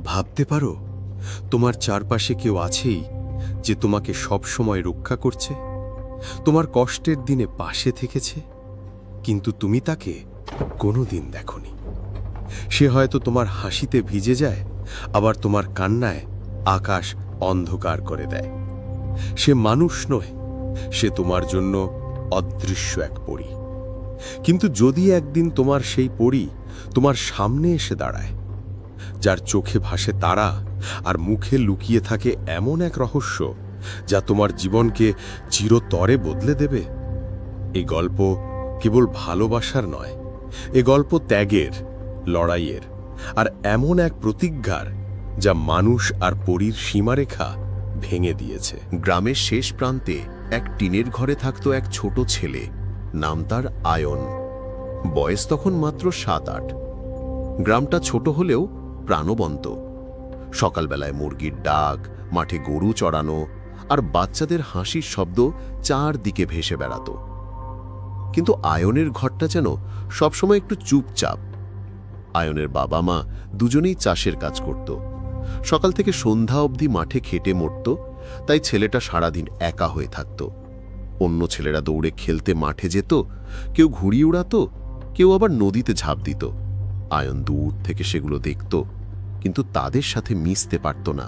ভাবতে পারো তোমার চারপাশে কেউ আছেই যে তোমাকে সব সময় রক্ষা করছে, তোমার কষ্টের দিনে পাশে থেকেছে, কিন্তু তুমি তাকে কোনোদিন দেখোনি। সে হয়তো তোমার হাসিতে ভিজে যায়, আবার তোমার কান্নায় আকাশ অন্ধকার করে দেয়। সে মানুষ নয়, সে তোমার জন্য অদৃশ্য এক পরী। কিন্তু যদি একদিন তোমার সেই পরী তোমার সামনে এসে দাঁড়ায়, যার চোখে ভাসে তারা আর মুখে লুকিয়ে থাকে এমন এক রহস্য যা তোমার জীবনকে চিরতরে বদলে দেবে, এই গল্প কেবল ভালোবাসার নয়, এ গল্প ত্যাগের, লড়াইয়ের আর এমন এক প্রতিজ্ঞার যা মানুষ আর পরীর সীমারেখা ভেঙে দিয়েছে। গ্রামের শেষ প্রান্তে এক টিনের ঘরে থাকত এক ছোট ছেলে, নাম তার আয়ন। বয়স তখন মাত্র 7-8। গ্রামটা ছোট হলেও প্রাণবন্ত। সকালবেলায় মুরগির ডাক, মাঠে গরু চড়ানো আর বাচ্চাদের হাসির শব্দ চারদিকে ভেসে বেড়াত। কিন্তু আয়নের ঘরটা যেন সবসময় একটু চুপচাপ। আয়নের বাবা মা দুজনেই চাষের কাজ করত। সকাল থেকে সন্ধ্যা অবধি মাঠে খেটে মরত, তাই ছেলেটা সারাদিন একা হয়ে থাকত। অন্য ছেলেরা দৌড়ে খেলতে মাঠে যেত, কেউ ঘুড়ি উড়াতো, কেউ আবার নদীতে ঝাঁপ দিত। আয়ন দূর থেকে সেগুলো দেখত, কিন্তু তাদের সাথে মিশতে পারত না।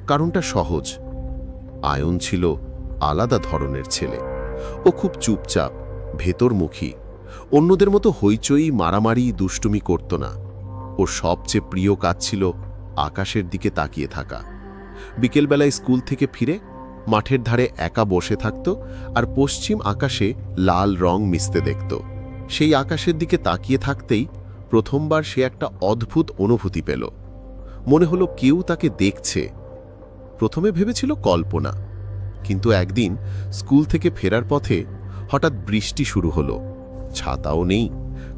কারণটা সহজ, আয়ন ছিল আলাদা ধরনের ছেলে। ও খুব চুপচাপ, ভেতরমুখী, অন্যদের মতো হইচই, মারামারি, দুষ্টুমি করত না। ওর সবচেয়ে প্রিয় কাজ ছিল আকাশের দিকে তাকিয়ে থাকা। বিকেলবেলায় স্কুল থেকে ফিরে মাঠের ধারে একা বসে থাকত আর পশ্চিম আকাশে লাল রং মিশতে দেখত। সেই আকাশের দিকে তাকিয়ে থাকতেই প্রথমবার সে একটা অদ্ভুত অনুভূতি পেল। মনে হলো কেউ তাকে দেখছে। প্রথমে ভেবেছিল কল্পনা, কিন্তু একদিন স্কুল থেকে ফেরার পথে হঠাৎ বৃষ্টি শুরু হলো। ছাতাও নেই,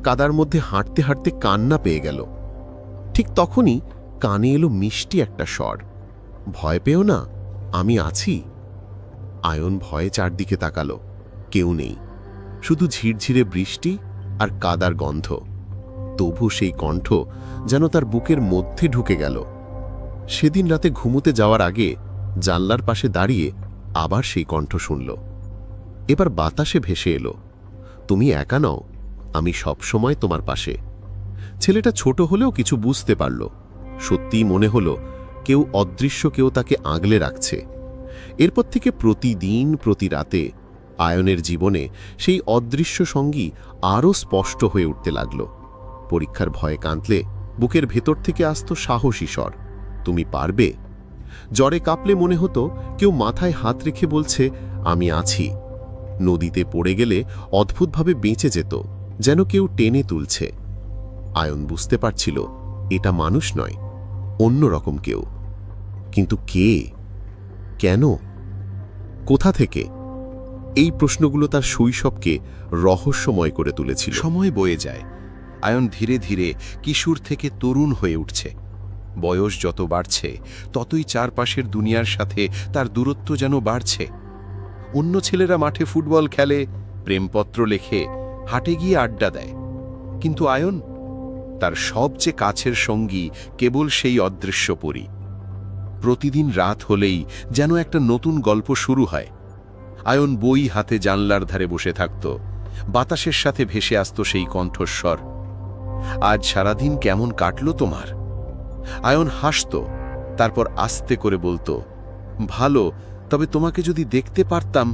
কাদার মধ্যে হাঁটতে হাঁটতে কান্না পেয়ে গেল। ঠিক তখনই কানে এলো মিষ্টি একটা স্বর, ভয় পেও না, আমি আছি। আয়ন ভয়ে চারদিকে তাকালো, কেউ নেই, শুধু ঝিরঝিরে বৃষ্টি আর কাদার গন্ধ। তবু সেই কণ্ঠ যেন তার বুকের মধ্যে ঢুকে গেল। সেদিন রাতে ঘুমোতে যাওয়ার আগে জানলার পাশে দাঁড়িয়ে আবার সেই কণ্ঠ শুনল। এবার বাতাসে ভেসে এলো, তুমি একা নও, আমি সব সময় তোমার পাশে। ছেলেটা ছোট হলেও কিছু বুঝতে পারল। সত্যিই মনে হলো কেউ অদৃশ্য, কেউ তাকে আগলে রাখছে। এরপর থেকে প্রতিদিন, প্রতি রাতে আয়নের জীবনে সেই অদৃশ্য সঙ্গী আরও স্পষ্ট হয়ে উঠতে লাগল। পরীক্ষার ভয়ে কাঁদলে বুকের ভেতর থেকে আসত সাহসী স্বর, তুমি পারবে। জ্বরে কাঁপলে মনে হতো কেউ মাথায় হাত রেখে বলছে, আমি আছি। নদীতে পড়ে গেলে অদ্ভুতভাবে বেঁচে যেত, যেন কেউ টেনে তুলছে। আয়ন বুঝতে পারছিল এটা মানুষ নয়, অন্যরকম কেউ। কিন্তু কে, কেন, কোথা থেকে? এই প্রশ্নগুলো তার শৈশবকে রহস্যময় করে তুলেছিল। সময় বয়ে যায়, আয়ন ধীরে ধীরে কিশোর থেকে তরুণ হয়ে উঠছে। বয়স যত বাড়ছে ততই চারপাশের দুনিয়ার সাথে তার দূরত্ব যেন বাড়ছে। অন্য ছেলেরা মাঠে ফুটবল খেলে, প্রেমপত্র লেখে, হাটে গিয়ে আড্ডা দেয়, কিন্তু আয়ন, তার সবচেয়ে কাছের সঙ্গী কেবল সেই অদৃশ্য পরী। প্রতিদিন রাত হলেই যেন একটা নতুন গল্প শুরু হয়। আয়ন বই হাতে জানলার ধারে বসে থাকত, বাতাসের সাথে ভেসে আসত সেই কণ্ঠস্বর, আজ সারাদিন কেমন কাটল তোমার? আয়ন হাসত, তারপর আস্তে করে বলতো, ভালো, তবে তোমাকে যদি দেখতে পারতাম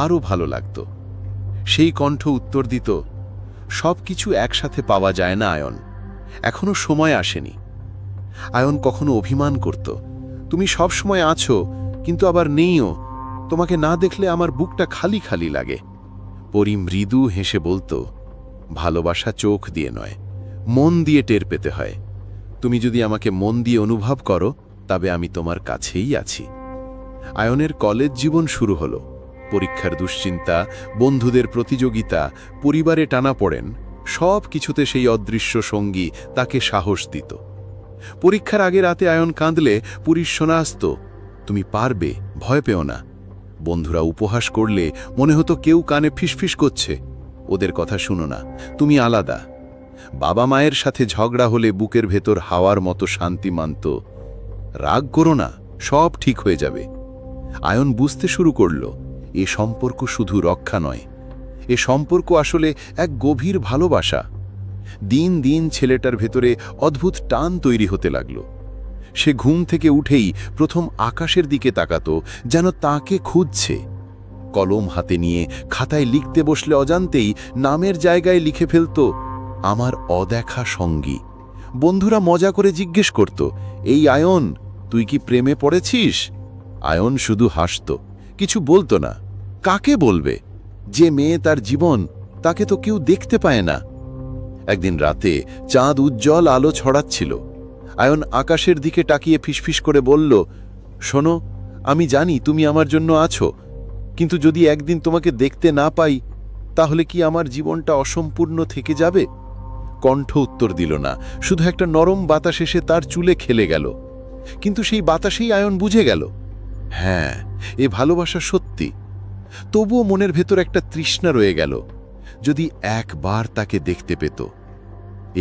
আরও ভালো লাগত। সেই কণ্ঠ উত্তর দিত, সব কিছু একসাথে পাওয়া যায় না আয়ন, এখনো সময় আসেনি। আয়ন কখনো অভিমান করত, তুমি সব সময় আছো কিন্তু আবার নেইও, তোমাকে না দেখলে আমার বুকটা খালি খালি লাগে। পরী মৃদু হেসে বলতো, ভালোবাসা চোখ দিয়ে নয়, মন দিয়ে টের পেতে হয়। তুমি যদি আমাকে মন দিয়ে অনুভব করো, তবে আমি তোমার কাছেই আছি। আয়নের কলেজ জীবন শুরু হলো। পরীক্ষার দুশ্চিন্তা, বন্ধুদের প্রতিযোগিতা, পরিবারে টানাপোড়েন, সব কিছুতে সেই অদৃশ্য সঙ্গী তাকে সাহস দিত। পরীক্ষার আগে রাতে আয়ন কাঁদলে পুরীর শোনা আসত, তুমি পারবে, ভয় পেও না। বন্ধুরা উপহাস করলে মনে হতো কেউ কানে ফিসফিস করছে, ওদের কথা শুনো না, তুমি আলাদা। বাবা মায়ের সাথে ঝগড়া হলে বুকের ভেতর হাওয়ার মতো শান্তি মানত। রাগ করো না, সব ঠিক হয়ে যাবে। আয়ন বুঝতে শুরু করল এ সম্পর্ক শুধু রক্ষা নয়, এ সম্পর্ক আসলে এক গভীর ভালোবাসা। দিন দিন ছেলেটার ভেতরে অদ্ভুত টান তৈরি হতে লাগল। সে ঘুম থেকে উঠেই প্রথম আকাশের দিকে তাকাতো, যেন তাকে খুঁজছে। কলম হাতে নিয়ে খাতায় লিখতে বসলে অজান্তেই নামের জায়গায় লিখে ফেলত আমার অদেখা সঙ্গী। বন্ধুরা মজা করে জিজ্ঞেস করত, এই আয়ন, তুই কি প্রেমে পড়েছিস? আয়ন শুধু হাসত, কিছু বলতো না। কাকে বলবে? যে মেয়ে তার জীবন, তাকে তো কেউ দেখতে পায় না। একদিন রাতে চাঁদ উজ্জ্বল আলো ছড়াচ্ছিল। আয়ন আকাশের দিকে তাকিয়ে ফিসফিস করে বলল, শোনো, আমি জানি তুমি আমার জন্য আছো, কিন্তু যদি একদিন তোমাকে দেখতে না পাই, তাহলে কি আমার জীবনটা অসম্পূর্ণ থেকে যাবে? কণ্ঠ উত্তর দিল না, শুধু একটা নরম বাতাস এসে তার চুলে খেলে গেল। কিন্তু সেই বাতাসেই আয়ন বুঝে গেল, হ্যাঁ, এ ভালোবাসা সত্যি। তবুও মনের ভেতর একটা তৃষ্ণা রয়ে গেল, যদি একবার তাকে দেখতে পেত।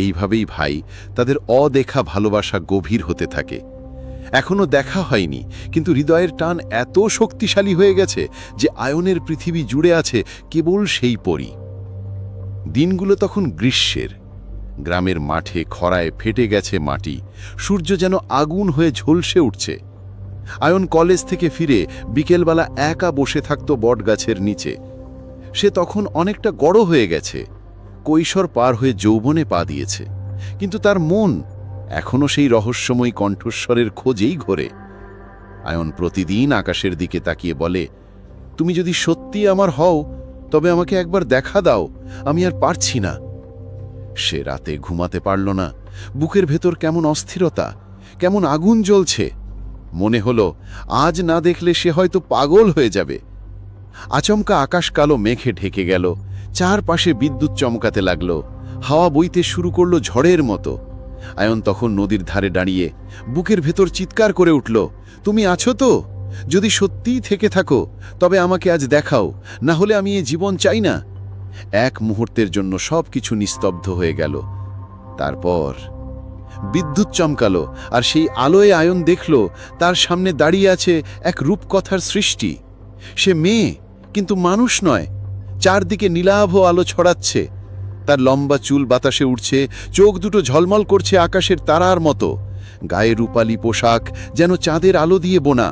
এইভাবেই ভাই, তাদের অদেখা ভালোবাসা গভীর হতে থাকে। এখনো দেখা হয়নি, কিন্তু হৃদয়ের টান এত শক্তিশালী হয়ে গেছে যে আয়নের পৃথিবী জুড়ে আছে কেবল সেই পরি। দিনগুলো তখন গ্রীষ্মের। গ্রামের মাঠে খরায় ফেটে গেছে মাটি, সূর্য যেন আগুন হয়ে ঝলসে উঠছে। আয়ন কলেজ থেকে ফিরে বিকেলবেলা একা বসে থাকত বটগাছের নিচে। সে তখন অনেকটা বড় হয়ে গেছে, কৈশোর পার হয়ে যৌবনে পা দিয়েছে, কিন্তু তার মন এখনও সেই রহস্যময়ী কণ্ঠস্বরের খোঁজেই ঘোরে। আয়ন প্রতিদিন আকাশের দিকে তাকিয়ে বলে, তুমি যদি সত্যি আমার হও, তবে আমাকে একবার দেখা দাও, আমি আর পারছি না। সে রাতে ঘুমাতে পারল না। বুকের ভেতর কেমন অস্থিরতা, কেমন আগুন জ্বলছে। মনে হলো আজ না দেখলে সে হয়তো পাগল হয়ে যাবে। আচমকা আকাশ কালো মেঘে ঢেকে গেল, চারপাশে বিদ্যুৎ চমকাতে লাগল, হাওয়া বইতে শুরু করল ঝড়ের মতো। আয়ন তখন নদীর ধারে দাঁড়িয়ে বুকের ভেতর চিৎকার করে উঠল, তুমি আছো তো? যদি সত্যিই থেকে থাকো, তবে আমাকে আজ দেখাও, না হলে আমি এ জীবন চাই না। এক মুহূর্তের জন্য সব কিছু নিস্তব্ধ হয়ে গেল। তারপর বিদ্যুৎ চমকালো, আর সেই আলোয় আয়ন দেখল তার সামনে দাঁড়িয়ে আছে এক রূপকথার সৃষ্টি। সে মেয়ে, কিন্তু মানুষ নয়। চারদিকে নীলাভ আলো ছড়াচ্ছে, তার লম্বা চুল বাতাসে উঠছে, চোখ দুটো ঝলমল করছে আকাশের তারার মতো, গায়ে রূপালী পোশাক যেন চাঁদের আলো দিয়ে বোনা।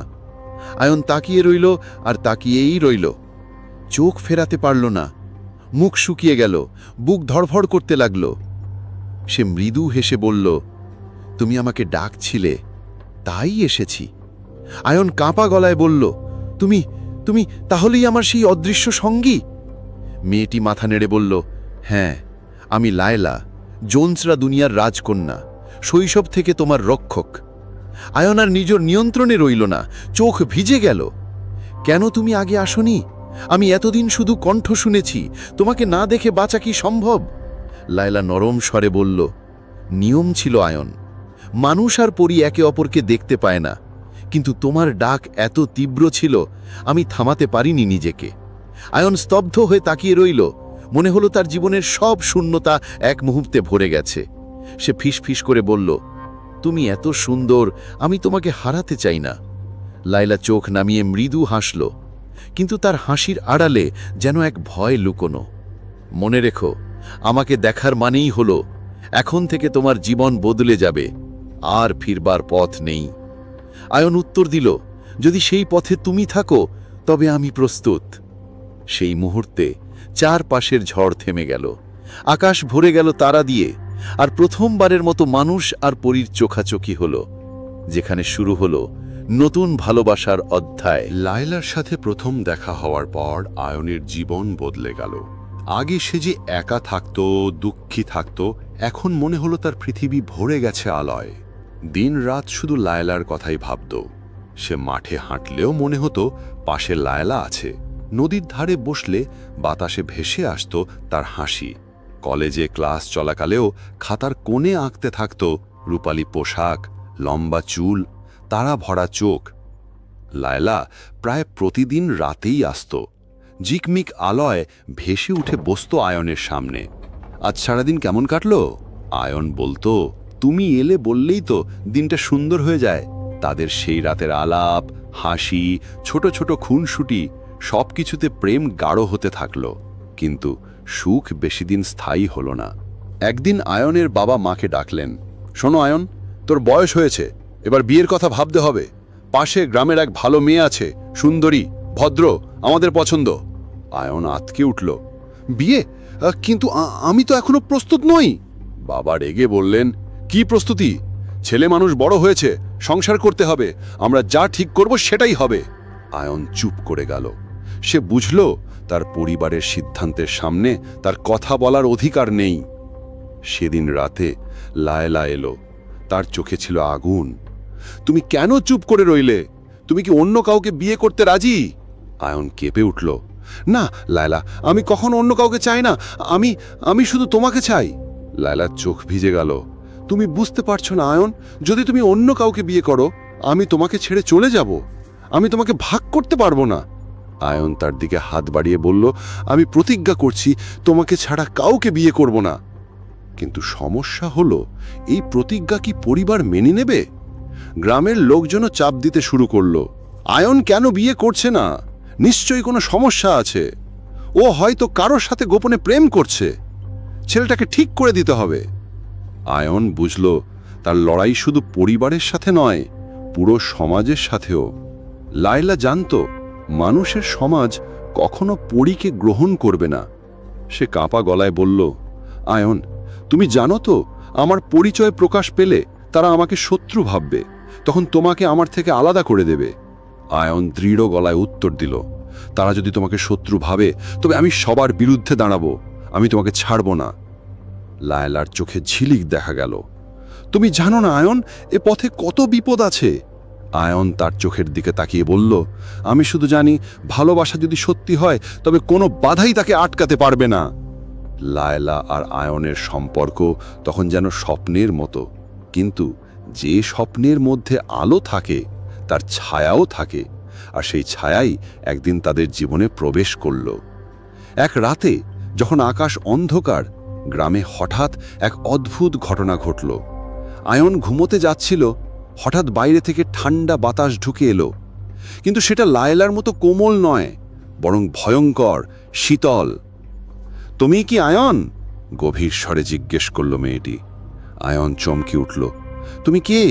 আয়ন তাকিয়ে রইল আর তাকিয়েই রইল, চোখ ফেরাতে পারল না। মুখ শুকিয়ে গেল, বুক ধড়ফড় করতে লাগল। সে মৃদু হেসে বলল, তুমি আমাকে ডাকছিলে, তাই এসেছি। আয়ন কাঁপা গলায় বলল, তুমি তুমি তাহলেই আমার সেই অদৃশ্য সঙ্গী? মেয়েটি মাথা নেড়ে বলল, হ্যাঁ, আমি লায়লা, জোনসরা দুনিয়ার রাজকন্যা, শৈশব থেকে তোমার রক্ষক। আয়ন আর নিজের নিয়ন্ত্রণে রইল না, চোখ ভিজে গেল। কেন তুমি আগে আসনি? আমি এতদিন শুধু কণ্ঠ শুনেছি, তোমাকে না দেখে বাঁচা কি সম্ভব? লায়লা নরম স্বরে বলল, নিয়ম ছিল আয়ন, মানুষ আর পরী একে অপরকে দেখতে পায় না, কিন্তু তোমার ডাক এত তীব্র ছিল, আমি থামাতে পারিনি নিজেকে। আয়ন স্তব্ধ হয়ে তাকিয়ে রইল, মনে হলো তার জীবনের সব শূন্যতা এক মুহূর্তে ভরে গেছে। সে ফিসফিস করে বলল, তুমি এত সুন্দর, আমি তোমাকে হারাতে চাই না। লায়লা চোখ নামিয়ে মৃদু হাসল, কিন্তু তার হাসির আড়ালে যেন এক ভয় লুকোনো। মনে রেখো, আমাকে দেখার মানেই হলো এখন থেকে তোমার জীবন বদলে যাবে, আর ফিরবার পথ নেই। আয়ন উত্তর দিল, যদি সেই পথে তুমি থাকো, তবে আমি প্রস্তুত। সেই মুহূর্তে চারপাশের ঝড় থেমে গেল, আকাশ ভরে গেল তারা দিয়ে, আর প্রথমবারের মতো মানুষ আর পরীর চোখাচোখি হলো, যেখানে শুরু হলো নতুন ভালোবাসার অধ্যায়। লায়লার সাথে প্রথম দেখা হওয়ার পর আয়নের জীবন বদলে গেল। আগে সে যে একা থাকত, দুঃখী থাকত, এখন মনে হলো তার পৃথিবী ভরে গেছে আলোয়। দিন রাত শুধু লায়লার কথাই ভাবত। সে মাঠে হাঁটলেও মনে হতো পাশে লায়লা আছে। নদীর ধারে বসলে বাতাসে ভেসে আসত তার হাসি। কলেজে ক্লাস চলাকালেও খাতার কোণে আঁকতে থাকত রূপালী পোশাক, লম্বা চুল, তারা ভরা চোখ। লায়লা প্রায় প্রতিদিন রাতেই আসত, ঝিকমিক আলোয় ভেসে উঠে বসত আয়নের সামনে। আজ সারাদিন কেমন কাটলো? আয়ন বলতো, তুমি এলে বললেই তো দিনটা সুন্দর হয়ে যায়। তাদের সেই রাতের আলাপ, হাসি, ছোট ছোট খুনসুটি সব কিছুতে প্রেম গাঢ় হতে থাকলো। কিন্তু সুখ বেশি দিন স্থায়ী হলো না। একদিন আয়নের বাবা মাকে ডাকলেন। শোনো আয়ন, তোর বয়স হয়েছে, এবার বিয়ের কথা ভাবতে হবে। পাশে গ্রামের এক ভালো মেয়ে আছে, সুন্দরী, ভদ্র, আমাদের পছন্দ। আয়ন আতকে উঠল। বিয়ে? কিন্তু আমি তো এখনো প্রস্তুত নই। বাবা রেগে বললেন, কি প্রস্তুতি? ছেলে মানুষ বড় হয়েছে, সংসার করতে হবে, আমরা যা ঠিক করব সেটাই হবে। আয়ন চুপ করে গেল। সে বুঝল তার পরিবারের সিদ্ধান্তের সামনে তার কথা বলার অধিকার নেই। সেদিন রাতে লায়লা এলো। তার চোখে ছিল আগুন। তুমি কেন চুপ করে রইলে? তুমি কি অন্য কাউকে বিয়ে করতে রাজি? আয়ন কেঁপে উঠল। না লায়লা, আমি কখনো অন্য কাউকে চাই না। আমি শুধু তোমাকে চাই। লায়লার চোখ ভিজে গেল। তুমি বুঝতে পারছো না আয়ন, যদি তুমি অন্য কাউকে বিয়ে করো, আমি তোমাকে ছেড়ে চলে যাব। আমি তোমাকে ভাগ করতে পারবো না। আয়ন তার দিকে হাত বাড়িয়ে বলল, আমি প্রতিজ্ঞা করছি তোমাকে ছাড়া কাউকে বিয়ে করব না। কিন্তু সমস্যা হলো, এই প্রতিজ্ঞা কি পরিবার মেনে নেবে? গ্রামের লোকজনও চাপ দিতে শুরু করলো। আয়ন কেন বিয়ে করছে না? নিশ্চয়ই কোনো সমস্যা আছে। ও হয়তো কারোর সাথে গোপনে প্রেম করছে। ছেলেটাকে ঠিক করে দিতে হবে। আয়ন বুঝল তার লড়াই শুধু পরিবারের সাথে নয়, পুরো সমাজের সাথেও। লায়লা জানত মানুষের সমাজ কখনো পরীকে গ্রহণ করবে না। সে কাঁপা গলায় বলল, আয়ন, তুমি জানো তো আমার পরিচয় প্রকাশ পেলে তারা আমাকে শত্রু ভাববে, তখন তোমাকে আমার থেকে আলাদা করে দেবে। আয়ন দৃঢ় গলায় উত্তর দিল, তারা যদি তোমাকে শত্রু ভাবে তবে আমি সবার বিরুদ্ধে দাঁড়াবো, আমি তোমাকে ছাড়ব না। লায়লার চোখে ঝিলিক দেখা গেল। তুমি জানো না আয়ন, এ পথে কত বিপদ আছে। আয়ন তার চোখের দিকে তাকিয়ে বলল, আমি শুধু জানি ভালোবাসা যদি সত্যি হয় তবে কোনো বাধাই তাকে আটকাতে পারবে না। লায়লা আর আয়নের সম্পর্ক তখন যেন স্বপ্নের মতো, কিন্তু যে স্বপ্নের মধ্যে আলো থাকে তার ছায়াও থাকে, আর সেই ছায়াই একদিন তাদের জীবনে প্রবেশ করল। এক রাতে যখন আকাশ অন্ধকার, গ্রামে হঠাৎ এক অদ্ভুত ঘটনা ঘটল। আয়ন ঘুমোতে যাচ্ছিল, হঠাৎ বাইরে থেকে ঠান্ডা বাতাস ঢুকে এলো। কিন্তু সেটা লায়লার মতো কোমল নয়, বরং ভয়ঙ্কর, শীতল। তুমি কি আয়ন? গভীর স্বরে জিজ্ঞেস করল মেয়েটি। আয়ন চমকে উঠল। তুমি কে?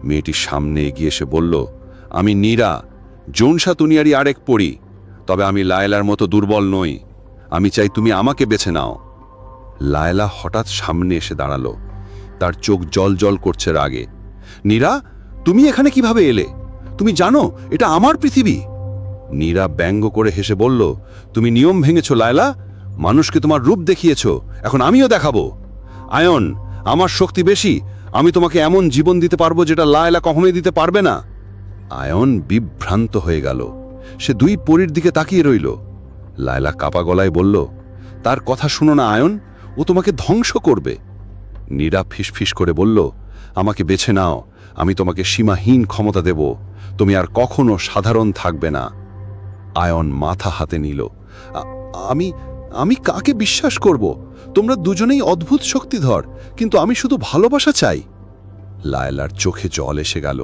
মেয়েটির সামনে এগিয়ে এসে বলল, আমি নীরা, জোনসা দুনিয়ারই আরেক পড়ি। তবে আমি লায়লার মতো দুর্বল নই। আমি চাই তুমি আমাকে বেছে নাও। লায়লা হঠাৎ সামনে এসে দাঁড়ালো। তার চোখ জল জল করছে রাগে। নীরা, তুমি এখানে কিভাবে এলে? তুমি জানো এটা আমার পৃথিবী। নীরা ব্যঙ্গ করে হেসে বলল, তুমি নিয়ম ভেঙেছ লায়লা, মানুষকে তোমার রূপ দেখিয়েছ, এখন আমিও দেখাবো। আয়ন, আমার শক্তি বেশি, আমি তোমাকে এমন জীবন দিতে পারবো যেটা লায়লা কখনোই দিতে পারবে না। আয়ন বিভ্রান্ত হয়ে গেল। সে দুই পরীর দিকে তাকিয়ে রইল। লায়লা কাপা গলায় বলল, তার কথা শুনো না আয়ন, ও তোমাকে ধ্বংস করবে। নীরা ফিসফিস করে বলল, আমাকে বেছে নাও, আমি তোমাকে সীমাহীন ক্ষমতা দেব, তুমি আর কখনো সাধারণ থাকবে না। আয়ন মাথা হাতে নিল। আমি কাকে বিশ্বাস করব? তোমরা দুজনেই অদ্ভুত শক্তিধর, কিন্তু আমি শুধু ভালোবাসা চাই। লায়লার চোখে জল এসে গেল।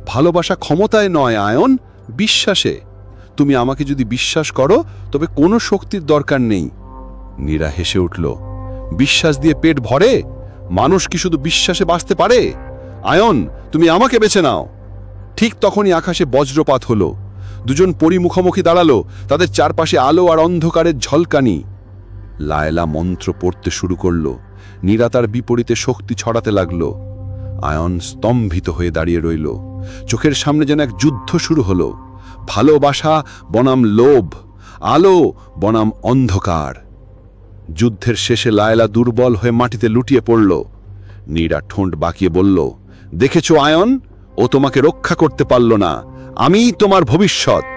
ভালোবাসা ক্ষমতায় নয় আয়ন, বিশ্বাসে। তুমি আমাকে যদি বিশ্বাস করো তবে কোনো শক্তির দরকার নেই। নীরা হেসে উঠল। বিশ্বাস দিয়ে পেট ভরে? মানুষ কি শুধু বিশ্বাসে বাঁচতে পারে? আয়ন, তুমি আমাকে বেছে নাও। ঠিক তখনই আকাশে বজ্রপাত হলো। দুজন পরী মুখোমুখি দাঁড়ালো, তাদের চারপাশে আলো আর অন্ধকারের ঝলকানি। লায়লা মন্ত্র পড়তে শুরু করল। নীরা তার বিপরীতে শক্তি ছড়াতে লাগল। আয়ন স্তম্ভিত হয়ে দাঁড়িয়ে রইল। চোখের সামনে যেন এক যুদ্ধ শুরু হলো। ভালোবাসা বনাম লোভ, আলো বনাম অন্ধকার। যুদ্ধের শেষে লায়লা দুর্বল হয়ে মাটিতে লুটিয়ে পড়ল। নীরা ঠোঁট বাঁকিয়ে বলল, দেখেছো আয়ন, ও তোমাকে রক্ষা করতে পারল না, আমিই তোমার ভবিষ্যৎ।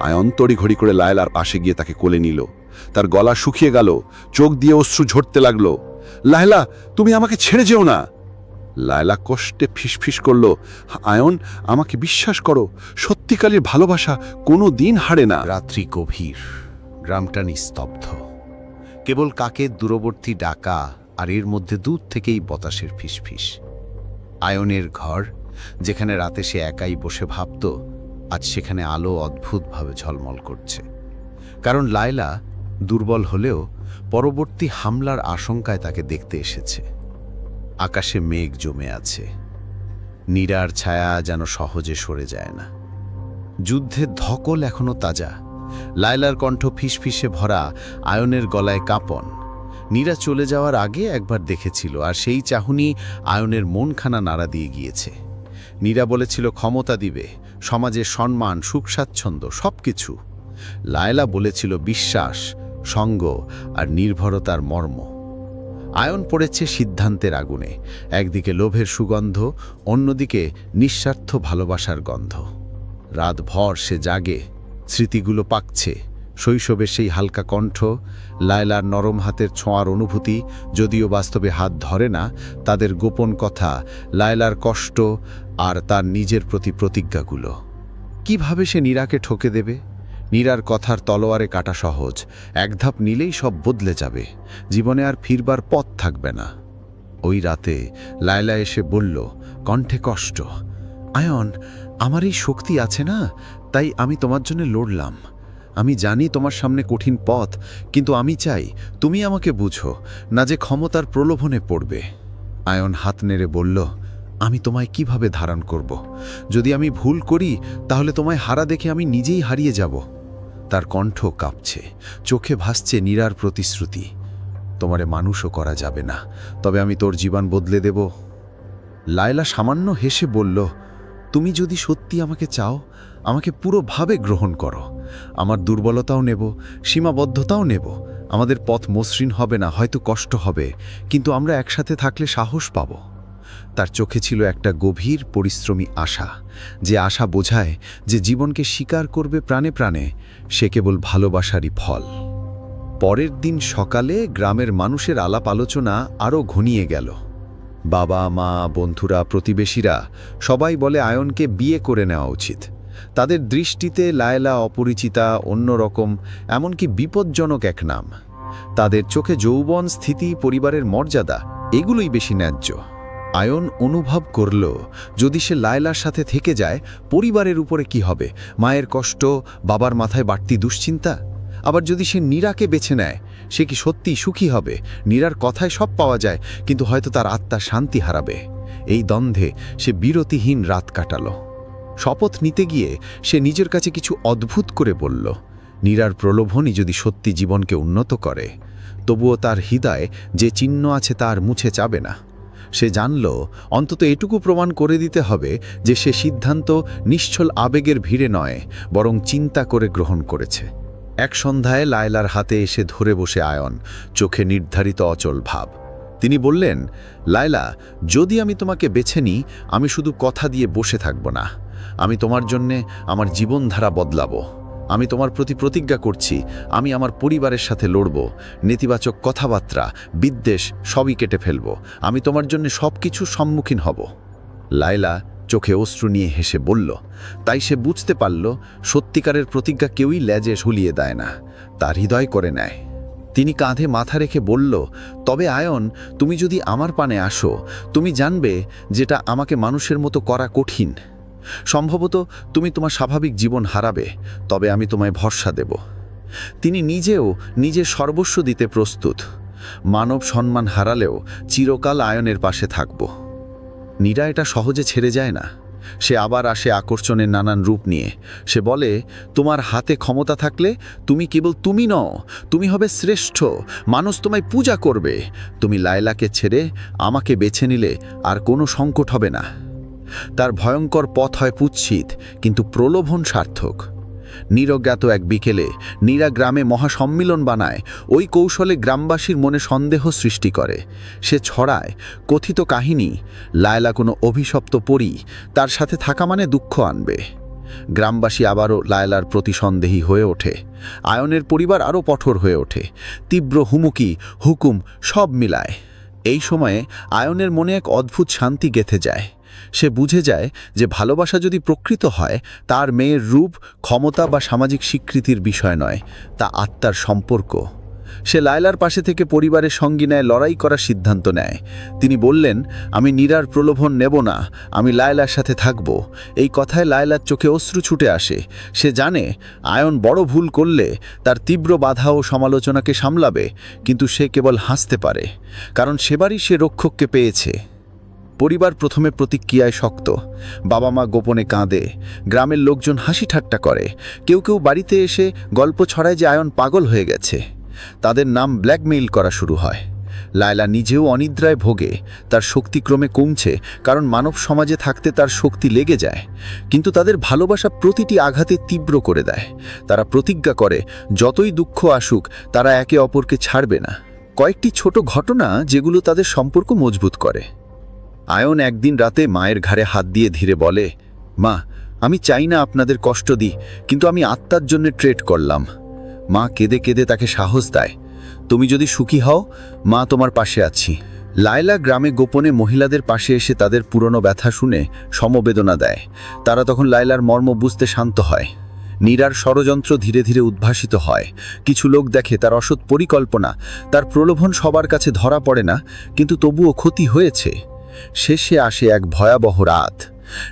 আয়ন তড়িঘড়ি করে লায়লার পাশে গিয়ে তাকে কোলে নিল। তার গলা শুকিয়ে গেল, চোখ দিয়ে অশ্রু ঝরতে লাগলো। লায়লা, তুমি আমাকে ছেড়ে যেও না। লায়লা কষ্টে ফিসফিস করল, আয়ন, আমাকে বিশ্বাস করো, সত্যিকারের ভালোবাসা কোনো দিন হারে না। রাত্রি গভীর, গ্রামটা নিস্তব্ধ। কেবল কাকের দূরবর্তী ডাকা, আর এর মধ্যে দূর থেকেই বাতাসের ফিসফিস। আয়নের ঘর, যেখানে রাতে সে একাই বসে ভাবত, আজ সেখানে আলো অদ্ভুতভাবে ঝলমল করছে। কারণ লায়লা দুর্বল হলেও পরবর্তী হামলার আশঙ্কায় তাকে দেখতে এসেছে। আকাশে মেঘ জমে আছে, নীরার ছায়া যেন সহজে সরে যায় না। যুদ্ধের ধকল এখনো তাজা। লায়লার কণ্ঠ ফিসফিসে ভরা, আয়নের গলায় কাঁপন। নীরা চলে যাওয়ার আগে একবার দেখেছিল, আর সেই চাহনি আয়নের মনখানা নাড়া দিয়ে গিয়েছে। নীরা বলেছিল ক্ষমতা দিবে, সমাজের সম্মান, সুখ স্বাচ্ছন্দ্য সব কিছু। লায়লা বলেছিল বিশ্বাস, সঙ্গ আর নির্ভরতার মর্ম। আয়ন পড়েছে সিদ্ধান্তের আগুনে, একদিকে লোভের সুগন্ধ, অন্যদিকে নিঃস্বার্থ ভালোবাসার গন্ধ। রাতভর সে জাগে, স্মৃতিগুলো পাকছে। শৈশবের সেই হালকা কণ্ঠ, লায়লার নরম হাতের ছোঁয়ার অনুভূতি, যদিও বাস্তবে হাত ধরে না, তাদের গোপন কথা, লায়লার কষ্ট আর তার নিজের প্রতি প্রতিজ্ঞাগুলো। কিভাবে সে নীরাকে ঠকে দেবে? নীরার কথার তলোয়ারে কাটা সহজ, এক ধাপ নিলেই সব বদলে যাবে, জীবনে আর ফিরবার পথ থাকবে না। ওই রাতে লায়লা এসে বলল, কণ্ঠে কষ্ট, আয়ন, আমার এই শক্তি আছে না, তাই আমি তোমার জন্য লড়লাম। আমি জানি তোমার সামনে কঠিন পথ, কিন্তু আমি চাই তুমি আমাকে বুঝো, না যে ক্ষমতার প্রলোভনে পড়বে। আয়ন হাত নেড়ে বলল, আমি তোমায় কিভাবে ধারণ করব? যদি আমি ভুল করি তাহলে তোমায় হারা দেখে আমি নিজেই হারিয়ে যাব। তার কণ্ঠ কাঁপছে, চোখে ভাসছে নীরার প্রতিশ্রুতি, তোমারে মানুষও করা যাবে না, তবে আমি তোর জীবন বদলে দেব। লায়লা সামান্য হেসে বলল, তুমি যদি সত্যি আমাকে চাও, আমাকে পুরোভাবে গ্রহণ করো। আমার দুর্বলতাও নেব, সীমাবদ্ধতাও নেব। আমাদের পথ মসৃণ হবে না, হয়তো কষ্ট হবে, কিন্তু আমরা একসাথে থাকলে সাহস পাব। তার চোখে ছিল একটা গভীর পরিশ্রমী আশা, যে আশা বোঝায় যে জীবনকে স্বীকার করবে প্রাণে প্রাণে, সে কেবল ভালোবাসারই ফল। পরের দিন সকালে গ্রামের মানুষের আলাপ আলোচনা আরও ঘনিয়ে গেল। বাবা, মা, বন্ধুরা, প্রতিবেশীরা সবাই বলে আয়নকে বিয়ে করে নেওয়া উচিত। তাদের দৃষ্টিতে লায়লা অপরিচিতা, অন্যরকম, এমনকি বিপজ্জনক এক নাম। তাদের চোখে যৌবন, স্থিতি, পরিবারের মর্যাদা এগুলোই বেশি ন্যায্য। আয়ন অনুভব করল, যদি সে লায়লার সাথে থেকে যায়, পরিবারের উপরে কি হবে? মায়ের কষ্ট, বাবার মাথায় বাড়তি দুশ্চিন্তা। আবার যদি সে নীরাকে বেছে নেয়, সে কি সত্যিই সুখী হবে? নীরার কথায় সব পাওয়া যায়, কিন্তু হয়তো তার আত্মা শান্তি হারাবে। এই দ্বন্দ্বে সে বিরতিহীন রাত কাটাল। শপথ নিতে গিয়ে সে নিজের কাছে কিছু অদ্ভুত করে বলল, নীরার প্রলোভনই যদি সত্যি জীবনকে উন্নত করে, তবুও তার হৃদয়ে যে চিহ্ন আছে তার মুছে যাবে না। সে জানল, অন্তত এটুকু প্রমাণ করে দিতে হবে যে সে সিদ্ধান্ত নিশ্চল আবেগের ভিড়ে নয়, বরং চিন্তা করে গ্রহণ করেছে। এক সন্ধ্যায় লায়লার হাতে এসে ধরে বসে আয়ন, চোখে নির্ধারিত অচল ভাব। তিনি বললেন, লায়লা, যদি আমি তোমাকে বেছে নিই, আমি শুধু কথা দিয়ে বসে থাকব না। আমি তোমার জন্যে আমার জীবনধারা বদলাবো। আমি তোমার প্রতি প্রতিজ্ঞা করছি, আমি আমার পরিবারের সাথে লড়ব। নেতিবাচক কথাবার্তা, বিদ্বেষ সবই কেটে ফেলব। আমি তোমার জন্য সব কিছুর সম্মুখীন হব। লায়লা চোখে অশ্রু নিয়ে হেসে বলল, তাই সে বুঝতে পারল, সত্যিকারের প্রতিজ্ঞা কেউই লেজে ঝুলিয়ে দেয় না, তার হৃদয় করে নেয়। তিনি কাঁধে মাথা রেখে বলল, তবে আয়ন, তুমি যদি আমার পানে আসো, তুমি জানবে যেটা আমাকে মানুষের মতো করা কঠিন। সম্ভবত তুমি তোমার স্বাভাবিক জীবন হারাবে, তবে আমি তোমায় ভরসা দেব। তিনি নিজেও নিজের সর্বস্ব দিতে প্রস্তুত। মানব সম্মান হারালেও চিরকাল আয়নের পাশে থাকব। নীরা এটা সহজে ছেড়ে যায় না। সে আবার আসে আকর্ষণের নানান রূপ নিয়ে। সে বলে, তোমার হাতে ক্ষমতা থাকলে তুমি কেবল তুমি নও, তুমি হবে শ্রেষ্ঠ। মানুষ তোমায় পূজা করবে। তুমি লায়লাকে ছেড়ে আমাকে বেছে নিলে আর কোনো সংকট হবে না। তার ভয়ঙ্কর পথ হয় কুৎসিত, কিন্তু প্রলোভন সার্থক। নিরজ্ঞাত এক বিকেলে নীরা গ্রামে মহাসম্মিলন বানায়। ওই কৌশলে গ্রামবাসীর মনে সন্দেহ সৃষ্টি করে। সে ছড়ায় কথিত কাহিনী, লায়লা কোনো অভিশপ্ত পরী, তার সাথে থাকা মানে দুঃখ আনবে। গ্রামবাসী আবারও লায়লার প্রতি সন্দেহী হয়ে ওঠে। আয়নের পরিবার আরও কঠোর হয়ে ওঠে। তীব্র হুমকি, হুকুম সব মিলায়। এই সময়ে আয়নের মনে এক অদ্ভুত শান্তি গেঁথে যায়। সে বুঝে যায় যে ভালোবাসা যদি প্রকৃত হয়, তার মেয়ের রূপ, ক্ষমতা বা সামাজিক স্বীকৃতির বিষয় নয়, তা আত্মার সম্পর্ক। সে লায়লার পাশে থেকে পরিবারের সঙ্গী নেয় লড়াই করার সিদ্ধান্ত নেয়। তিনি বললেন, আমি নীরার প্রলোভন নেব না, আমি লায়লার সাথে থাকব। এই কথায় লায়লার চোখে অশ্রু ছুটে আসে। সে জানে আয়ন বড় ভুল করলে তার তীব্র বাধা ও সমালোচনাকে সামলাবে, কিন্তু সে কেবল হাসতে পারে, কারণ সেবারই সে রক্ষককে পেয়েছে। পরিবার প্রথমে প্রতিক্রিয়ায় শক্ত। বাবা মা গোপনে কাঁদে, গ্রামের লোকজন হাসি ঠাট্টা করে, কেউ কেউ বাড়িতে এসে গল্প ছড়ায় যে আয়ন পাগল হয়ে গেছে। তাদের নাম ব্ল্যাকমেইল করা শুরু হয়। লায়লা নিজেও অনিদ্রায় ভোগে, তার শক্তি ক্রমে কমছে, কারণ মানব সমাজে থাকতে তার শক্তি লেগে যায়। কিন্তু তাদের ভালোবাসা প্রতিটি আঘাতে তীব্র করে দেয়। তারা প্রতিজ্ঞা করে যতই দুঃখ আসুক তারা একে অপরকে ছাড়বে না। কয়েকটি ছোট ঘটনা যেগুলো তাদের সম্পর্ক মজবুত করে। আয়ন একদিন রাতে মায়ের ঘাড়ে হাত দিয়ে ধীরে বলে, মা, আমি চাই না আপনাদের কষ্ট দিই, কিন্তু আমি আত্মার জন্য ট্রেড করলাম। মা কেঁদে কেঁদে তাকে সাহস দেয়, তুমি যদি সুখী হও, মা তোমার পাশে আছি। লায়লা গ্রামে গোপনে মহিলাদের পাশে এসে তাদের পুরনো ব্যথা শুনে সমবেদনা দেয়। তারা তখন লায়লার মর্ম বুঝতে শান্ত হয়। নীরার ষড়যন্ত্র ধীরে ধীরে উদ্ভাসিত হয়। কিছু লোক দেখে তার অসৎ পরিকল্পনা, তার প্রলোভন সবার কাছে ধরা পড়ে না, কিন্তু তবুও ক্ষতি হয়েছে। শেষে আসে এক ভয়াবহ রাত।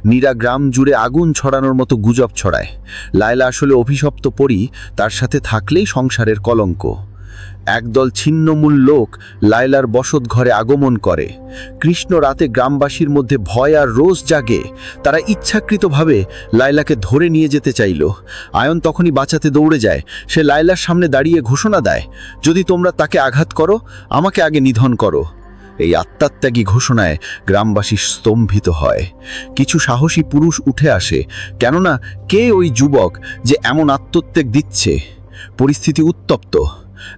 নীরা গ্রাম জুড়ে আগুন ছড়ানোর মতো গুজব ছড়ায়। লায়লা আসলে অভিশপ্ত পরী, তার সাথে থাকলেই সংসারের কলঙ্ক। একদল ছিন্নমূল লোক লায়লার বসত ঘরে আগমন করে। কৃষ্ণ রাতে গ্রামবাসীর মধ্যে ভয় আর রোষ জাগে। তারা ইচ্ছাকৃতভাবে লায়লাকে ধরে নিয়ে যেতে চাইল। আয়ন তখনই বাঁচাতে দৌড়ে যায়। সে লায়লার সামনে দাঁড়িয়ে ঘোষণা দেয়, যদি তোমরা তাকে আঘাত করো, আমাকে আগে নিধন করো। এই আত্মত্যাগী ঘোষণায় গ্রামবাসী স্তম্ভিত হয়। কিছু সাহসী পুরুষ উঠে আসে, কেননা কে ওই যুবক যে এমন আত্মত্যাগ দিচ্ছে? পরিস্থিতি উত্তপ্ত।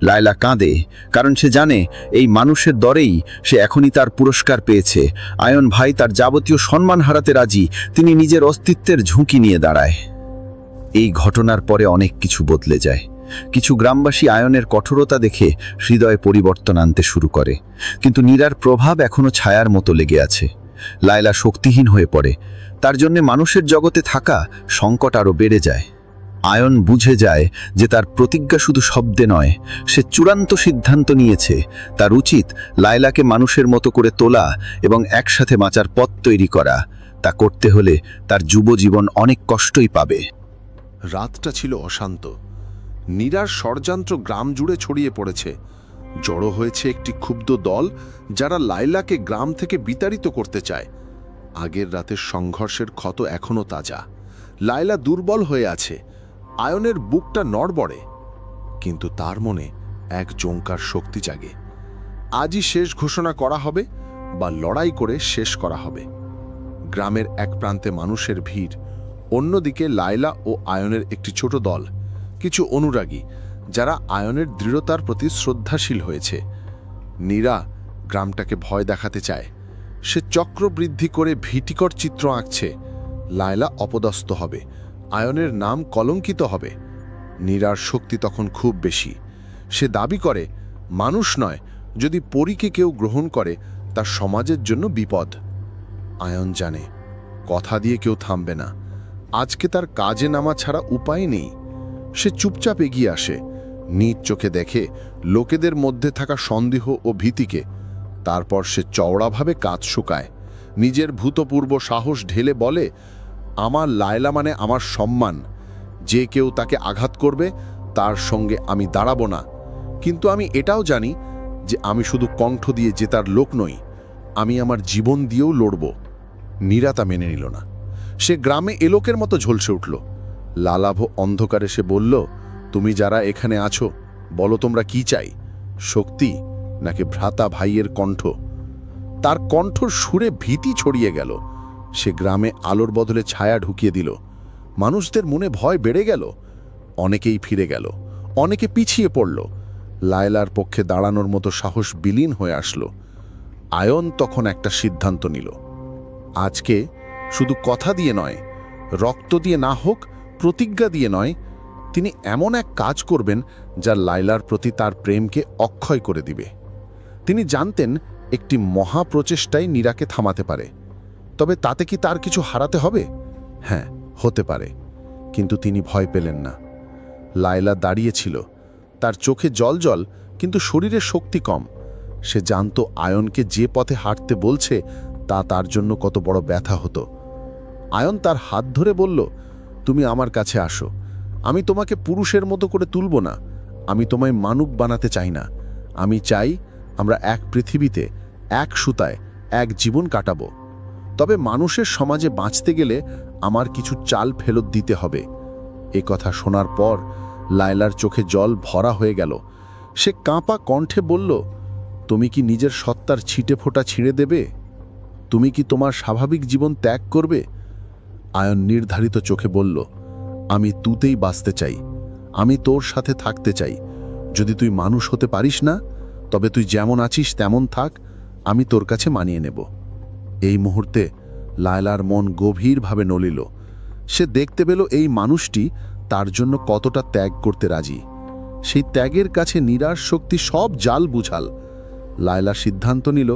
লায়লা কাঁদে, কারণ সে জানে এই মানুষের দরেই সে এখনই তার পুরস্কার পেয়েছে। আয়ন ভাই তার যাবতীয় সম্মান হারাতে রাজি, তিনি নিজের অস্তিত্বের ঝুঁকি নিয়ে দাঁড়ায়। এই ঘটনার পরে অনেক কিছু বদলে যায়। কিছু গ্রামবাসী আয়নের কঠোরতা দেখে হৃদয়ে পরিবর্তন আনতে শুরু করে, কিন্তু নীরার প্রভাব এখনো ছায়ার মতো লেগে আছে। লায়লা শক্তিহীন হয়ে পড়ে, তার জন্য মানুষের জগতে থাকা সংকট আরও বেড়ে যায়। আয়ন বুঝে যায় যে তার প্রতিজ্ঞা শুধু শব্দে নয়, সে চূড়ান্ত সিদ্ধান্ত নিয়েছে। তার উচিত লায়লাকে মানুষের মতো করে তোলা এবং একসাথে বাঁচার পথ তৈরি করা। তা করতে হলে তার যুবজীবন অনেক কষ্টই পাবে। রাতটা ছিল অশান্ত। নীরার ষড়যন্ত্র গ্রাম জুড়ে ছড়িয়ে পড়েছে। জড়ো হয়েছে একটি ক্ষুব্ধ দল, যারা লায়লাকে গ্রাম থেকে বিতাড়িত করতে চায়। আগের রাতের সংঘর্ষের ক্ষত এখনও তাজা। লায়লা দুর্বল হয়ে আছে, আয়নের বুকটা নড়বড়ে, কিন্তু তার মনে এক জঙ্কার শক্তি জাগে। আজই শেষ ঘোষণা করা হবে, বা লড়াই করে শেষ করা হবে। গ্রামের এক প্রান্তে মানুষের ভিড়, অন্যদিকে লায়লা ও আয়নের একটি ছোট দল, কিছু অনুরাগী যারা আয়নের দৃঢ়তার প্রতি শ্রদ্ধাশীল হয়েছে। নীরা গ্রামটাকে ভয় দেখাতে চায়। সে চক্রবৃদ্ধি করে ভীতিকর চিত্র আঁকছে। লায়লা অপদস্থ হবে, আয়নের নাম কলঙ্কিত হবে। নীরার শক্তি তখন খুব বেশি। সে দাবি করে, মানুষ নয়, যদি পরীকে কেউ গ্রহণ করে তার সমাজের জন্য বিপদ। আয়ন জানে কথা দিয়ে কেউ থামবে না। আজকে তার কাজে নামা ছাড়া উপায় নেই। সে চুপচাপ এগিয়ে আসে, নিজ চোখে দেখে লোকেদের মধ্যে থাকা সন্দেহ ও ভীতিকে। তারপর সে চওড়াভাবে কাজ শুকায়, নিজের ভূতপূর্ব সাহস ঢেলে বলে, আমার লায়লা মানে আমার সম্মান। যে কেউ তাকে আঘাত করবে তার সঙ্গে আমি দাঁড়াবো না। কিন্তু আমি এটাও জানি যে আমি শুধু কণ্ঠ দিয়ে জেতার লোক নই, আমি আমার জীবন দিয়েও লড়ব। নীরা তা মেনে নিল না। সে গ্রামে এলোকের মতো ঝলসে উঠল। লালাভ অন্ধকারে সে বলল, তুমি যারা এখানে আছো, বলো তোমরা কি চাই, শক্তি নাকি ভ্রাতা ভাইয়ের কণ্ঠ? তার কণ্ঠর সুরে ভীতি ছড়িয়ে গেল। সে গ্রামে আলোর বদলে ছায়া ঢুকিয়ে দিল। মানুষদের মনে ভয় বেড়ে গেল। অনেকেই ফিরে গেল, অনেকে পিছিয়ে পড়ল। লায়লার পক্ষে দাঁড়ানোর মতো সাহস বিলীন হয়ে আসলো। আয়ন তখন একটা সিদ্ধান্ত নিল। আজকে শুধু কথা দিয়ে নয়, রক্ত দিয়ে না হোক, প্রতিজ্ঞা দিয়ে নয়, তিনি এমন এক কাজ করবেন যা লায়লার প্রতি তার প্রেমকে অক্ষয় করে দিবে। তিনি জানতেন একটি মহাপ্রচেষ্টাই নীরাকে থামাতে পারে। তবে তাতে কি তার কিছু হারাতে হবে? হ্যাঁ, হতে পারে। কিন্তু তিনি ভয় পেলেন না। লায়লা দাঁড়িয়েছিল, তার চোখে জল কিন্তু শরীরে শক্তি কম। সে জানত আয়নকে যে পথে হাঁটতে বলছে তা তার জন্য কত বড় ব্যথা হতো। আয়ন তার হাত ধরে বলল, তুমি আমার কাছে আসো। আমি তোমাকে পুরুষের মতো করে তুলব না, আমি তোমায় মানব বানাতে চাই না। আমি চাই আমরা এক পৃথিবীতে, এক সুতায় এক জীবন কাটাবো। তবে মানুষের সমাজে বাঁচতে গেলে আমার কিছু চাল ফেরত দিতে হবে। এ কথা শোনার পর লায়লার চোখে জল ভরা হয়ে গেল। সে কাঁপা কণ্ঠে বলল, তুমি কি নিজের সত্তার ছিটে ফোঁটা ছিঁড়ে দেবে? তুমি কি তোমার স্বাভাবিক জীবন ত্যাগ করবে? আয়ন নির্ধারিত চোখে বলল, আমি তুতেই বাঁচতে চাই, আমি তোর সাথে থাকতে চাই। যদি তুই মানুষ হতে পারিস না, তবে তুই যেমন আছিস তেমন থাক, আমি তোর কাছে মানিয়ে নেব। এই মুহূর্তে লায়লার মন গভীরভাবে নলিল। সে দেখতে পেল এই মানুষটি তার জন্য কতটা ত্যাগ করতে রাজি। সেই ত্যাগের কাছে নিরাশ শক্তি সব জাল বুঝাল। লায়লা সিদ্ধান্ত নিল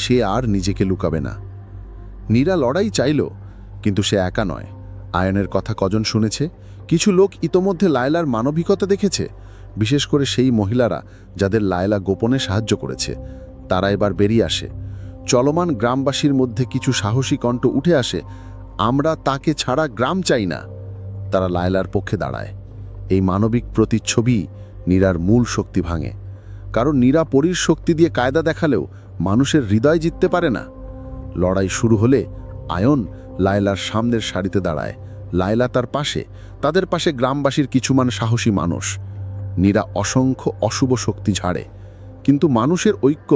সে আর নিজেকে লুকাবে না। নীরা লড়াই চাইল, কিন্তু সে একা নয়। আয়নের কথা কজন শুনেছে? কিছু লোক ইতোমধ্যে লায়লার মানবিকতা দেখেছে, বিশেষ করে সেই মহিলারা যাদের লায়লা গোপনে সাহায্য করেছে। তারা এবার বেরিয়ে আসে। চলমান গ্রামবাসীর মধ্যে কিছু সাহসী কণ্ঠ উঠে আসে, আমরা তাকে ছাড়া গ্রাম চাই না। তারা লায়লার পক্ষে দাঁড়ায়। এই মানবিক প্রতিচ্ছবি নীরার মূল শক্তি ভাঙে। কারণ নীরা পরীর শক্তি দিয়ে কায়দা দেখালেও মানুষের হৃদয় জিততে পারে না। লড়াই শুরু হলে আয়ন লায়লার সামনের সারিতে দাঁড়ায়, লায়লা তার পাশে, তাদের পাশে গ্রামবাসীর কিছুমান সাহসী মানুষ। নীরা অসংখ্য অশুভ শক্তি ঝাড়ে, কিন্তু মানুষের ঐক্য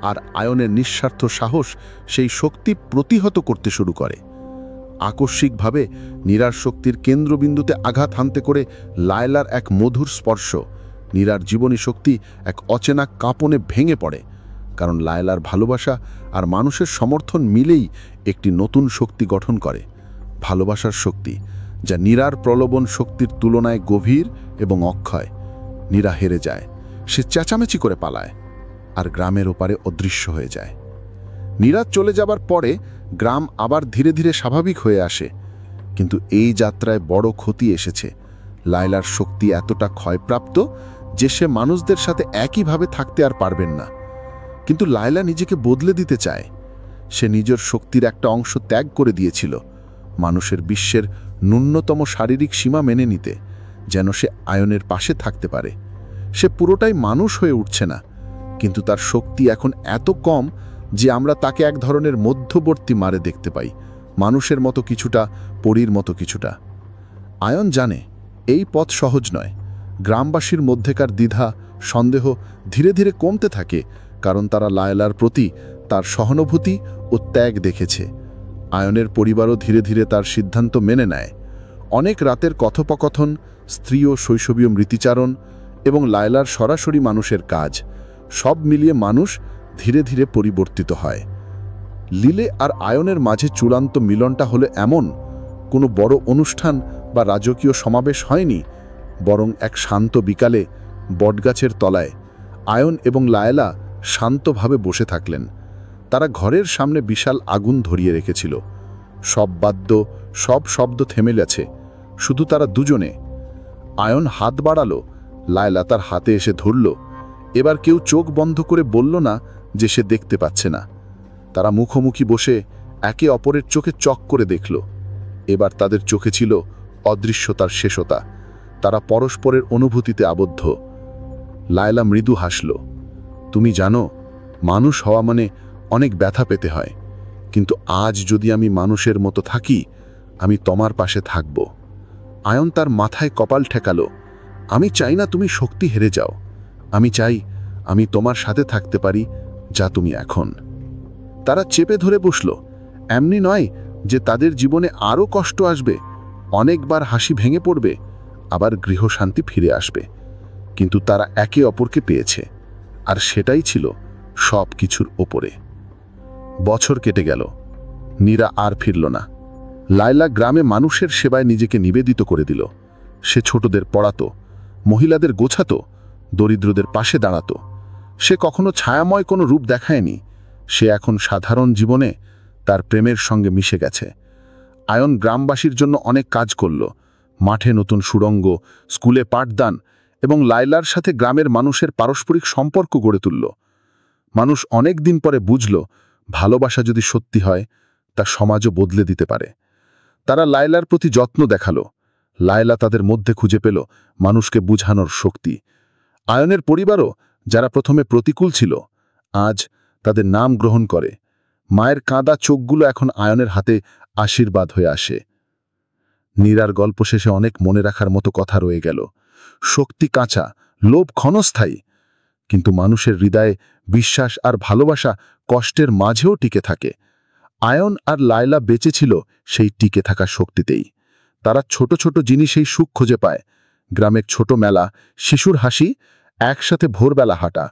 আর আয়নের নিঃস্বার্থ সাহস সেই শক্তি প্রতিহত করতে শুরু করে। আকস্মিকভাবে নীরার শক্তির কেন্দ্রবিন্দুতে আঘাত হানতে করে লায়লার এক মধুর স্পর্শ নীরার জীবনী শক্তি এক অচেনা কাঁপনে ভেঙে পড়ে। কারণ লায়লার ভালোবাসা আর মানুষের সমর্থন মিলেই একটি নতুন শক্তি গঠন করে, ভালোবাসার শক্তি, যা নীরার প্রলোভন শক্তির তুলনায় গভীর এবং অক্ষয়। নীরা হেরে যায়, সে চেঁচামেচি করে পালায়, আর গ্রামের ওপারে অদৃশ্য হয়ে যায়। নীরা চলে যাবার পরে গ্রাম আবার ধীরে ধীরে স্বাভাবিক হয়ে আসে। কিন্তু এই যাত্রায় বড় ক্ষতি এসেছে। লায়লার শক্তি এতটা ক্ষয়প্রাপ্ত যে সে মানুষদের সাথে একইভাবে থাকতে আর পারবেন না। কিন্তু লায়লা নিজেকে বদলে দিতে চায়। সে নিজের শক্তির একটা অংশ ত্যাগ করে দিয়েছিল, মানুষের বিশ্বের ন্যূনতম শারীরিক সীমা মেনে নিতে, যেন সে আয়নের পাশে থাকতে পারে। সে পুরোটাই মানুষ হয়ে উঠছে না, কিন্তু তার শক্তি এখন এত কম যে আমরা তাকে এক ধরনের মধ্যবর্তী মারে দেখতে পাই, মানুষের মতো কিছুটা, পরীর মতো কিছুটা। আয়ন জানে এই পথ সহজ নয়। গ্রামবাসীর মধ্যেকার দ্বিধা, সন্দেহ ধীরে ধীরে কমতে থাকে, কারণ তারা লায়লার প্রতি তার সহানুভূতি ও ত্যাগ দেখেছে। আয়নের পরিবারও ধীরে ধীরে তার সিদ্ধান্ত মেনে নেয়। অনেক রাতের কথোপকথন, স্ত্রী ও শৈশবীয় মৃতিচারণ এবং লায়লার সরাসরি মানুষের কাজ, সব মিলিয়ে মানুষ ধীরে ধীরে পরিবর্তিত হয়। লিলে আর আয়নের মাঝে চূড়ান্ত মিলনটা হলো এমন কোনো বড় অনুষ্ঠান বা রাজকীয় সমাবেশ হয়নি, বরং এক শান্ত বিকালে বটগাছের তলায় আয়ন এবং লায়লা শান্তভাবে বসে থাকলেন। তারা ঘরের সামনে বিশাল আগুন ধরিয়ে রেখেছিল। সব বাদ্য, সব শব্দ থেমে গেছে, শুধু তারা দুজনে। আয়ন হাত বাড়ালো, লায়লা তার হাতে এসে ধরল। এবার কেউ চোখ বন্ধ করে বলল না যে সে দেখতে পাচ্ছে না। তারা মুখোমুখি বসে একে অপরের চোখে চক করে দেখল। এবার তাদের চোখে ছিল অদৃশ্যতার শেষতা। তারা পরস্পরের অনুভূতিতে আবদ্ধ। লায়লা মৃদু হাসল। তুমি জানো, মানুষ হওয়া মানে অনেক ব্যথা পেতে হয়, কিন্তু আজ যদি আমি মানুষের মতো থাকি, আমি তোমার পাশে থাকব। আয়ন তার মাথায় কপাল ঠেকালো। আমি চাই না তুমি শক্তি হেরে যাও, আমি চাই আমি তোমার সাথে থাকতে পারি যা তুমি এখন। তারা চেপে ধরে বসল। এমনি নয় যে তাদের জীবনে আরও কষ্ট আসবে, অনেকবার হাসি ভেঙে পড়বে, আবার গৃহশান্তি ফিরে আসবে, কিন্তু তারা একে অপরকে পেয়েছে, আর সেটাই ছিল সব কিছুর ওপরে। বছর কেটে গেল, নীরা আর ফিরল না। লায়লা গ্রামে মানুষের সেবায় নিজেকে নিবেদিত করে দিল। সে ছোটদের পড়াতো, মহিলাদের গোছাতো, দরিদ্রদের পাশে দাঁড়াতো। সে কখনো ছায়াময় কোনো রূপ দেখায়নি। সে এখন সাধারণ জীবনে তার প্রেমের সঙ্গে মিশে গেছে। আয়ন গ্রামবাসীর জন্য অনেক কাজ করল, মাঠে নতুন সুড়ঙ্গ, স্কুলে পাঠদান, এবং লায়লার সাথে গ্রামের মানুষের পারস্পরিক সম্পর্ক গড়ে তুলল। মানুষ অনেক দিন পরে বুঝল, ভালোবাসা যদি সত্যি হয় তা সমাজও বদলে দিতে পারে। তারা লায়লার প্রতি যত্ন দেখালো। লায়লা তাদের মধ্যে খুঁজে পেল মানুষকে বুঝানোর শক্তি। আয়নের পরিবারও, যারা প্রথমে প্রতিকূল ছিল, আজ তাদের নাম গ্রহণ করে। মায়ের কাঁদা চোখগুলো এখন আয়নের হাতে আশীর্বাদ হয়ে আসে। নীরার গল্প শেষে অনেক মনে রাখার মতো কথা রয়ে গেল। শক্তি কাঁচা, লোভ ক্ষণস্থায়ী, কিন্তু মানুষের হৃদয়ে বিশ্বাস আর ভালোবাসা কষ্টের মাঝেও টিকে থাকে। আয়ন আর লায়লা বেঁচে ছিল সেই টিকে থাকা শক্তিতেই। তারা ছোট ছোট জিনিসেই সুখ খুঁজে পায়। গ্রামের ছোট মেলা, শিশুর হাসি, একসাথে ভোরবেলা হাঁটা,